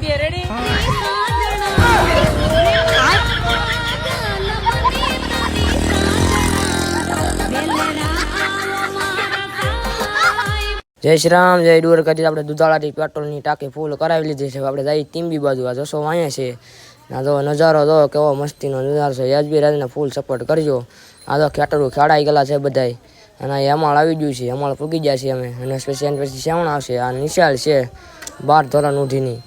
Okay, ready? જય શ્રી રામ, જય દ્વારકાધીશ. આપણે દુધાળાથી પેટ્રોલની ટાંકી ફૂલ કરાવી લીધી છે. આપણે જઈ ટીમ્બી બાજુ આ જશો અહીંયા છે. આ તો નજારો તો કેવો મસ્તીનો નજારો છે. યાજબી રાજને ફૂલ સપોર્ટ કરજો. આ તો ખેતરું ખેડાઈ ગયેલા છે બધાય. અને અમાળ આવી ગયું છે, અમાળ પૂગી ગયા છે અમે. અને પછી શ્રાવણ આવશે. આ નિશાળ છે 12 ધોરણ સુધીની.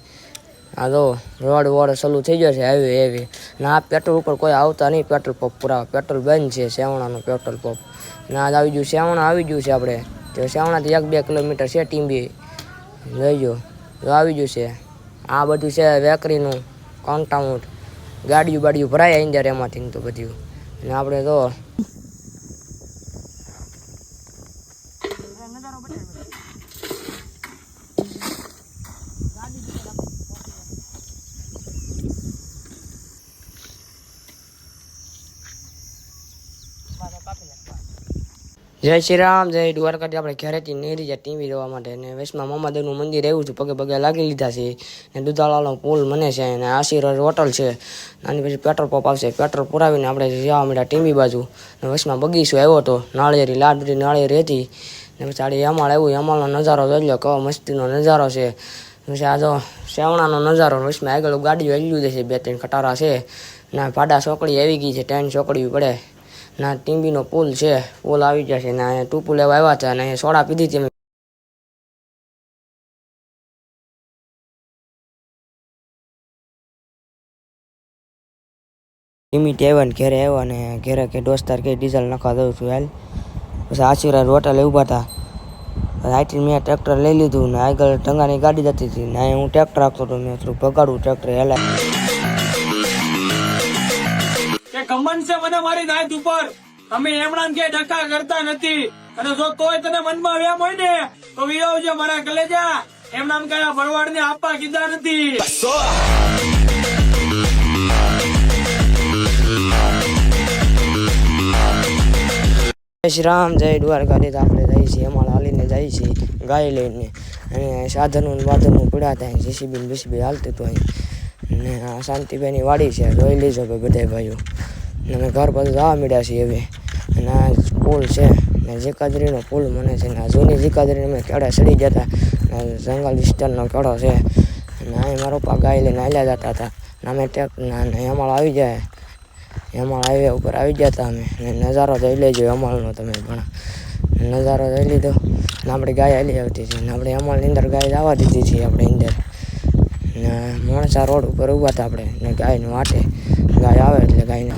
આ તો રોડ ચાલુ થઈ ગયો છે, હાઈવે એવી. ને આ પેટ્રોલ ઉપર કોઈ આવતા નહીં. પેટ્રોલ પંપ પૂરા પેટ્રોલ બંધ છે. શ્રાવણાનું પેટ્રોલ પંપ ના આવી ગયું. શ્રાવણા આવી ગયું છે. આપણે તો શ્રાવણાથી 1-2 કિલોમીટર છે ટીમ્બી. જોઈજો આવી ગયું છે. આ બધું છે વેકરીનું કોન્ટાઉન્ટ. ગાડીઓ ભરાય અંદર એમાંથી તો બધું. અને આપણે તો જય શ્રી રામ, જય દ્વારકાથી. આપણે ઘરેથી નીકળી જાય ટીવી જોવા માટે. ને વેસમાં મામાદેવનું મંદિર એવું છે, પગે લાગી લીધા છે. ને દુધાળાનો પુલ મને છે. અને આશીર્વાદ હોટલ છે. આની પછી પેટ્રોલ પંપ આવશે. પેટ્રોલ પુરાવીને આપણે જવા માંડ્યા ટીવી બાજુ. ને વેસમાં બગીચો આવ્યો હતો, નાળિયેરી લાડ બધી નાળિયેરી હતી. ને પછી આડી અમાળ આવ્યું. અમાળનો નજારો જોઈ લો, કેવો મસ્તીનો નજારો છે. પછી આ તો શ્રાવણાનો નજારો. વેસમાં આગળ ગાડીઓ આવી ગયું છે, 2-3 ખટારા છે. ના ભાડા ચોકડી આવી ગઈ છે, 3 ચોકડી પડે. ના ટીમ્બીનો પુલ છે, પુલ આવી જશે. ને અહીંયા ટૂપુ લેવા આવ્યા હતા. અને સોડા પીધી હતી. લિમિટ આવ્યા ને ઘેરે આવ્યા. ને ઘેરે કે દોસ્તાર કે ડીઝલ નાખવા દઉં છું હાલ. પછી આશીર્વાદ હોટલે ઊભા હતા. આઈથી મેં ટ્રેક્ટર લઈ લીધું. ને આગળ ઢંગાની ગાડી જતી હતી. ને હું ટ્રેક્ટર આપતો હતો. મેં થોડું ભગાડું ટ્રેક્ટર હેલા કમન છે મને મારી નાઈટ ઉપર. તમે એમણામ કે ડખા કરતા નથી. અને જો તોય તને મનમાં વેમ હોય ને તો વિયાવજે મારા કલેજા. એમણામ કયા ભરવાડ ને આપવા કીધા નથી. જય શ્રી રામ, જય દ્વારકાધીશ. આપણે જઈએ છીએ અમાળ હાલીને જઈએ છીએ ગાય લઈને. અને સાધનું પીડા થાય. જેસીબી હાલતું હતું અહીં. ને આ શાંતિભાઈની વાડી છે, જોઈ લીજો ભાઈ બધા ભાઈઓ. અને ઘર બધું જવા મળ્યા છીએ હવે. અને આ પુલ છે ને જીકાદરીનો પુલ મને છે. ને આ જૂની જીકાદરીને અમે કેળા સડી જતા. જંગલ વિસ્તારનો કેળો છે. અને અહીં મારા પપ્પા ગાય લઈને હાલ્યા જતા હતા. અમે અમાળ આવી જાય, અમાળ હાઈવે ઉપર આવી ગયા હતા અમે. ને નજારો જોઈ લેજો અમાળનો તમે પણ. નજારો જોઈ લીધો. ને આપણે ગાય હાલી આવતી હતી. ને આપણે અમાળની અંદર ગાય જવા દીધી હતી. આપણે અંદર ને માણસા રોડ ઉપર ઊભા હતા આપણે. ને ગાયનું વાટે ગાય આવે એટલે ગાયને